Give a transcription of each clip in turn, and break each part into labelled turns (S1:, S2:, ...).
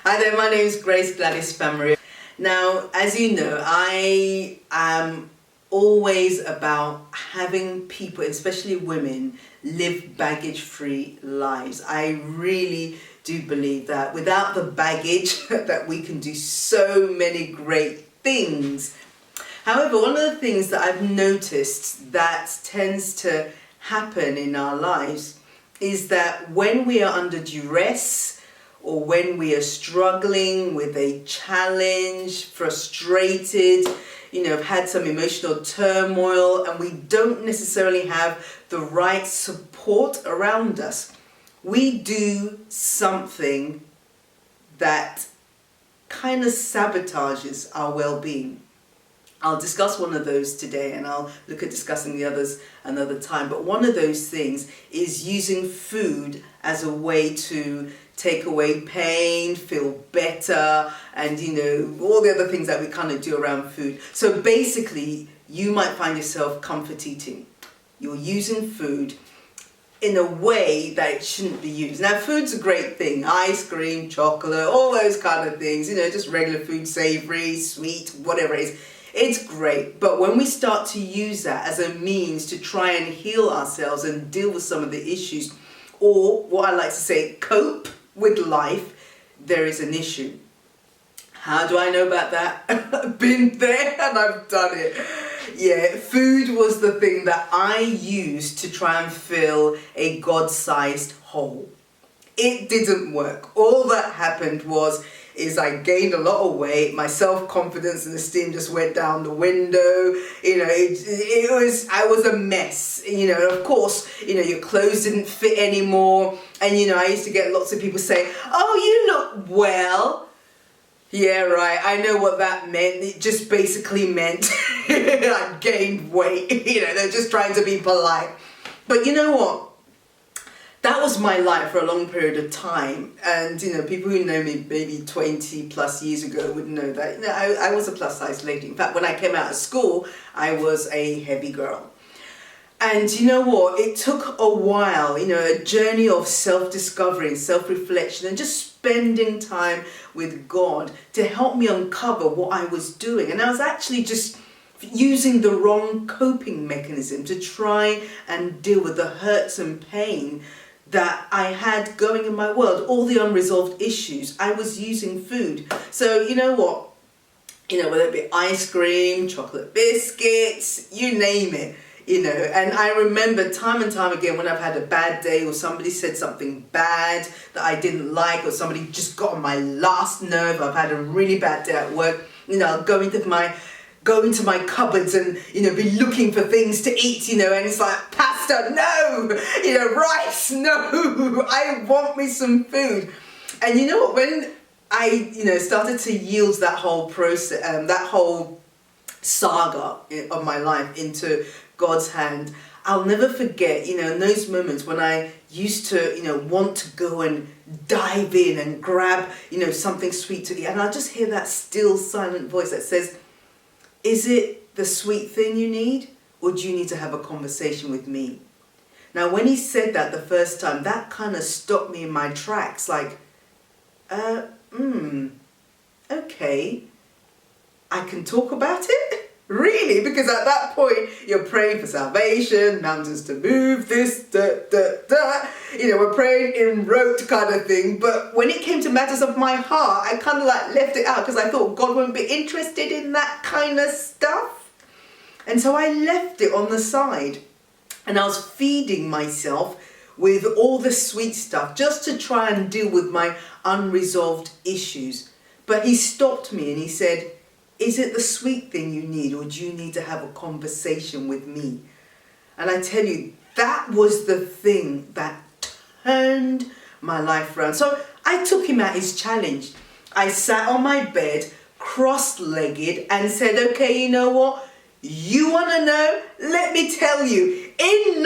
S1: Hi there, my name is Gladys Famoriyo. Now, as you know, I am always about having people, especially women, live baggage-free lives. I really do believe that without the baggage that we can do so many great things. However, one of the things that I've noticed that tends to happen in our lives is that when we are under duress, or when we are struggling with a challenge, frustrated, have had some emotional turmoil, and we don't necessarily have the right support around us, we do something that kind of sabotages our well-being. I'll discuss one of those today, and I'll look at discussing the others another time. But one of those things is using food as a way to take away pain, feel better, and all the other things that we kind of do around food. So basically, you might find yourself comfort eating. You're using food in a way that it shouldn't be used. Now, food's a great thing. Ice cream, chocolate, all those kind of things, just regular food, savory, sweet, whatever it is. It's great, but when we start to use that as a means to try and heal ourselves and deal with some of the issues, or what I like to say, cope with life, there is an issue. How do I know about that? I've been there and I've done it. Yeah, food was the thing that I used to try and fill a God-sized hole. It didn't work. All that happened is I gained a lot of weight, my self-confidence and esteem just went down the window, I was a mess, of course, your clothes didn't fit anymore, and I used to get lots of people say, oh, you look well. Yeah, right, I know what that meant. It just basically meant I gained weight, they're just trying to be polite. But you know what? That was my life for a long period of time, and people who know me maybe 20 plus years ago would know that I was a plus size lady. In fact, when I came out of school, I was a heavy girl. And you know what? It took a while, a journey of self-discovery and self-reflection and just spending time with God to help me uncover what I was doing. And I was actually just using the wrong coping mechanism to try and deal with the hurts and pain that I had going in my world, all the unresolved issues. I was using food. So you know what? Whether it be ice cream, chocolate biscuits, you name it, and I remember time and time again when I've had a bad day or somebody said something bad that I didn't like, or somebody just got on my last nerve, I've had a really bad day at work, I'll go into my cupboards and be looking for things to eat, and it's like, pasta, no, rice, no, I want me some food. And you know what, when I started to yield that whole process, that whole saga of my life into God's hand, I'll never forget, in those moments when I used to, want to go and dive in and grab, something sweet to eat, and I'll just hear that still silent voice that says, is it the sweet thing you need, or do you need to have a conversation with me? Now, when he said that the first time, that kind of stopped me in my tracks, like, okay, I can talk about it? Really? Because at that point, you're praying for salvation, mountains to move, this, we're praying in rote kind of thing. But when it came to matters of my heart, I kind of left it out because I thought God wouldn't be interested in that kind of stuff. And so I left it on the side. And I was feeding myself with all the sweet stuff just to try and deal with my unresolved issues. But he stopped me and he said, is it the sweet thing you need, or do you need to have a conversation with me? And I tell you, that was the thing that turned my life around. So I took him at his challenge. I sat on my bed, cross-legged, and said, okay, you know what? You want to know? Let me tell you. In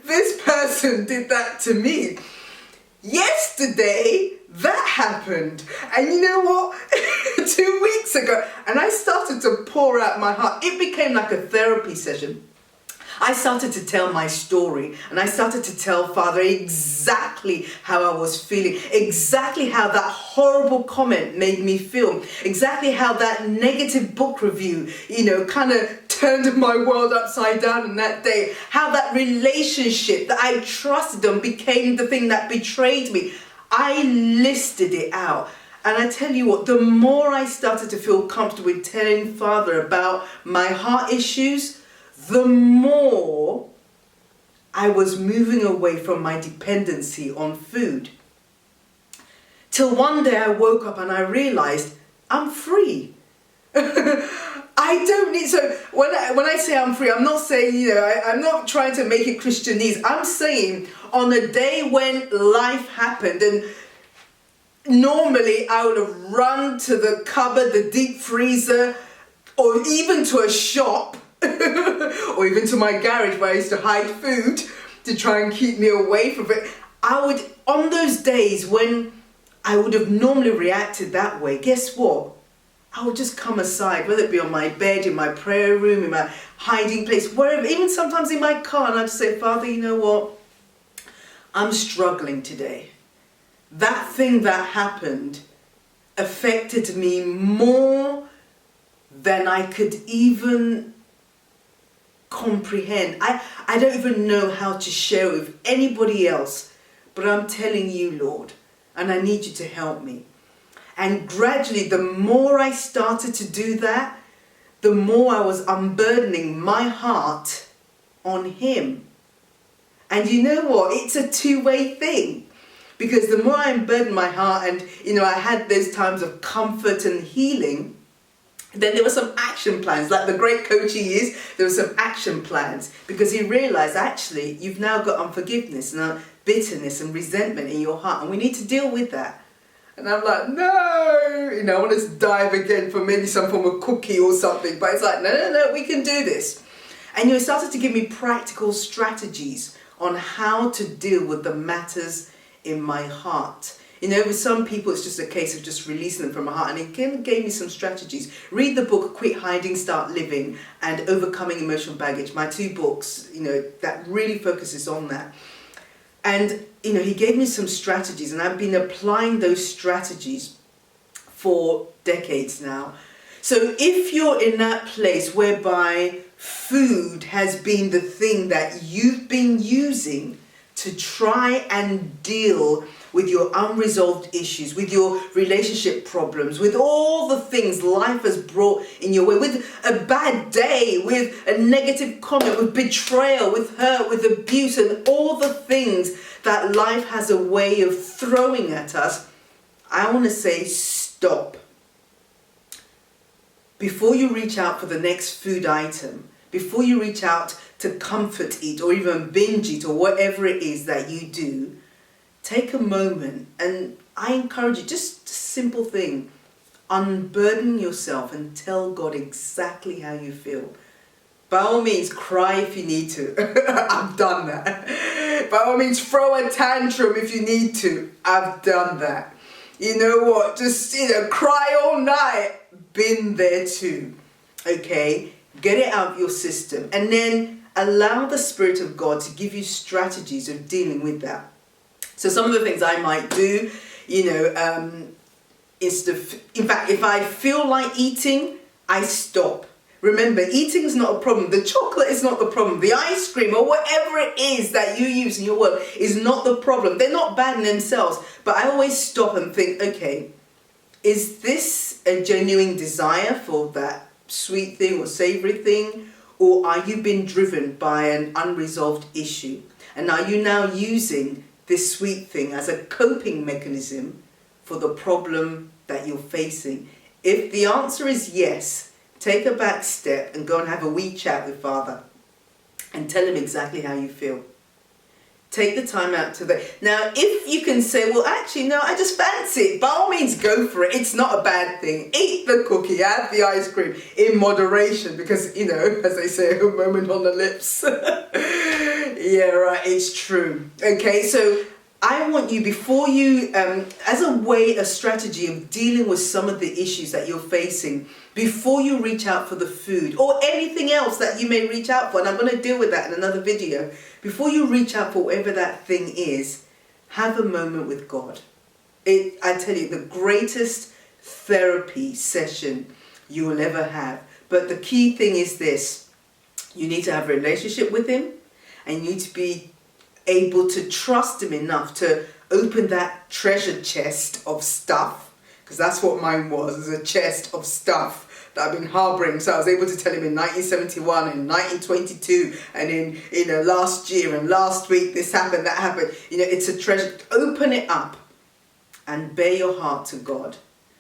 S1: this person did that to me. Yesterday, that happened. And you know what? 2 weeks ago, and I started to pour out my heart. It became like a therapy session. I started to tell my story, and I started to tell Father exactly how I was feeling, exactly how that horrible comment made me feel, exactly how that negative book review, kind of turned my world upside down on that day, how that relationship that I trusted on became the thing that betrayed me. I listed it out. And I tell you what, the more I started to feel comfortable with telling Father about my heart issues, the more I was moving away from my dependency on food. Till one day I woke up and I realized I'm free. I don't need, so when I say I'm free, I'm not saying, I'm not trying to make it Christianese. I'm saying on a day when life happened, and normally I would have run to the cupboard, the deep freezer, or even to a shop, or even to my garage where I used to hide food to try and keep me away from it. On those days when I would have normally reacted that way, guess what? I would just come aside, whether it be on my bed, in my prayer room, in my hiding place, wherever, even sometimes in my car, and I'd say, Father, you know what? I'm struggling today. That thing that happened affected me more than I could even comprehend. I don't even know how to share with anybody else, but I'm telling you, Lord, and I need you to help me. And gradually, the more I started to do that, the more I was unburdening my heart on Him. And you know what? It's a two-way thing. Because the more I unburdened my heart and, I had those times of comfort and healing, then there were some action plans. Like the great coach he is, there were some action plans. Because he realized, actually, you've now got unforgiveness and bitterness and resentment in your heart. And we need to deal with that. And I'm like, no, I want to dive again for maybe some form of cookie or something. But it's like, no, we can do this. And he started to give me practical strategies on how to deal with the matters in my heart. With some people, it's just a case of just releasing them from my heart. And he gave me some strategies. Read the book, Quit Hiding, Start Living, and Overcoming Emotional Baggage. My two books, that really focuses on that. And, he gave me some strategies, and I've been applying those strategies for decades now. So if you're in that place whereby food has been the thing that you've been using to try and deal with your unresolved issues, with your relationship problems, with all the things life has brought in your way, with a bad day, with a negative comment, with betrayal, with hurt, with abuse, and all the things that life has a way of throwing at us, I want to say stop. Before you reach out for the next food item, before you reach out to comfort eat or even binge eat or whatever it is that you do, take a moment, and I encourage you, just a simple thing, unburden yourself and tell God exactly how you feel. By all means, cry if you need to. I've done that. By all means, throw a tantrum if you need to. I've done that. You know what? Just, cry all night. Been there too. Okay? Get it out of your system. And then allow the Spirit of God to give you strategies of dealing with that. So some of the things I might do, is in fact, if I feel like eating, I stop. Remember, eating is not a problem. The chocolate is not the problem. The ice cream or whatever it is that you use in your world is not the problem. They're not bad in themselves. But I always stop and think, okay, is this a genuine desire for that sweet thing or savory thing? Or are you being driven by an unresolved issue? And are you now using this sweet thing as a coping mechanism for the problem that you're facing? If the answer is yes, take a back step and go and have a wee chat with Father and tell him exactly how you feel. Take the time out to that. Now, if you can say, well, actually, no, I just fancy it, by all means, go for it. It's not a bad thing. Eat the cookie, have the ice cream in moderation because, as they say, a moment on the lips. Yeah, right, it's true. Okay, so I want you, before you, as a strategy of dealing with some of the issues that you're facing, before you reach out for the food or anything else that you may reach out for, and I'm going to deal with that in another video, before you reach out for whatever that thing is, have a moment with God. I tell you, the greatest therapy session you will ever have. But the key thing is this: you need to have a relationship with Him, and you need to be able to trust Him enough to open that treasure chest of stuff, because that's what mine was a chest of stuff that I've been harboring. So I was able to tell Him in 1971 and 1922 and in last year and last week this happened, that happened. It's a treasure. Open it up and bare your heart to God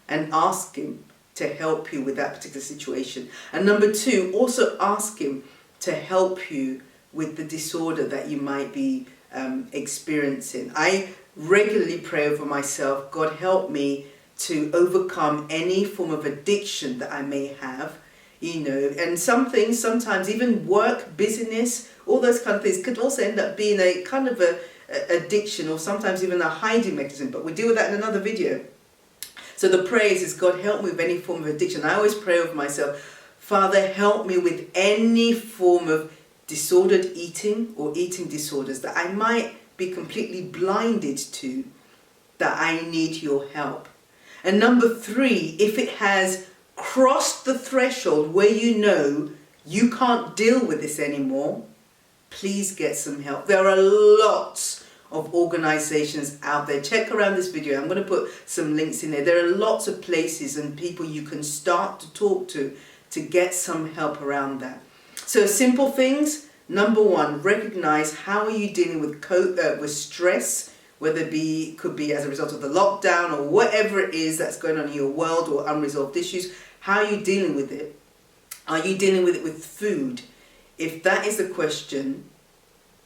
S1: and ask Him to help you with that particular situation. And number two, also ask Him to help you with the disorder that you might be experiencing. I regularly pray over myself: God, help me to overcome any form of addiction that I may have, and some things, sometimes even work, busyness, all those kind of things could also end up being a kind of a addiction, or sometimes even a hiding mechanism, but we'll deal with that in another video. So the prayer is God, help me with any form of addiction. I always pray over myself: Father, help me with any form of disordered eating or eating disorders that I might be completely blinded to, that I need your help. And number three, if it has crossed the threshold where you can't deal with this anymore, please get some help. There are lots of organizations out there. Check around this video. I'm going to put some links in there. There are lots of places and people you can start to talk to get some help around that. So simple things. Number one, recognize how are you dealing with stress, whether it could be as a result of the lockdown or whatever it is that's going on in your world, or unresolved issues. How are you dealing with it? Are you dealing with it with food? If that is the question,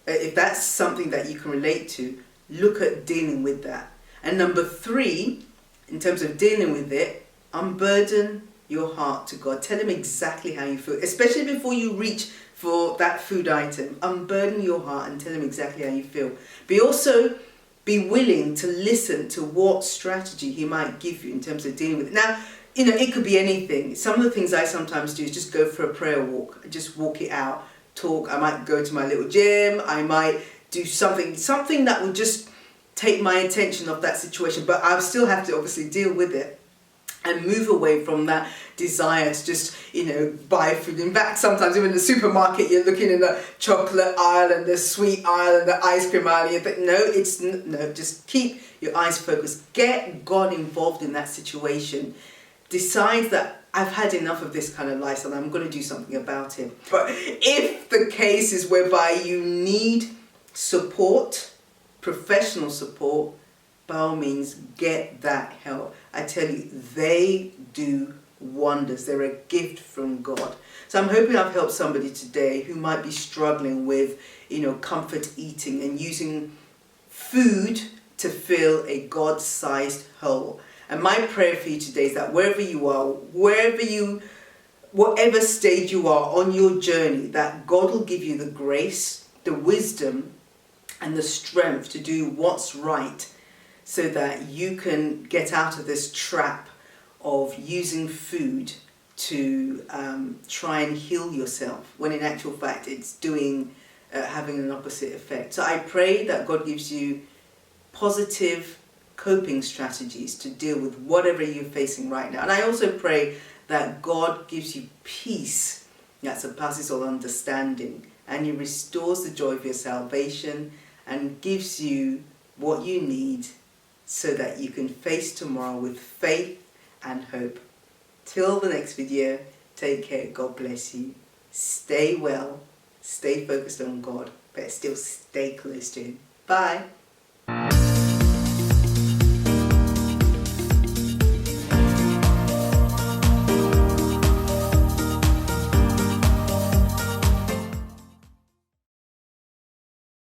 S1: if that's something that you can relate to, look at dealing with that. And number three, in terms of dealing with it, unburden your heart to God. Tell Him exactly how you feel, especially before you reach for that food item. Unburden your heart and tell Him exactly how you feel. Be willing to listen to what strategy He might give you in terms of dealing with it. Now, it could be anything. Some of the things I sometimes do is just go for a prayer walk, just walk it out, talk. I might go to my little gym. I might do something that will just take my attention off that situation, but I still have to obviously deal with it and move away from that desire to just, buy food. In fact, sometimes even in the supermarket, you're looking in the chocolate aisle and the sweet aisle and the ice cream aisle, and you think, no, just keep your eyes focused. Get God involved in that situation. Decide that I've had enough of this kind of lifestyle and I'm going to do something about it. But if the case is whereby you need support, professional support, by all means, get that help. I tell you, they do wonders. They're a gift from God. So I'm hoping I've helped somebody today who might be struggling with, comfort eating and using food to fill a God-sized hole. And my prayer for you today is that wherever you are, whatever stage you are on your journey, that God will give you the grace, the wisdom, and the strength to do what's right, so that you can get out of this trap of using food to try and heal yourself, when in actual fact it's having an opposite effect. So I pray that God gives you positive coping strategies to deal with whatever you're facing right now. And I also pray that God gives you peace that surpasses all understanding, and He restores the joy of your salvation and gives you what you need so that you can face tomorrow with faith and hope. Till the next video, take care. God bless you. Stay well, stay focused on God, but still stay close to Him. Bye.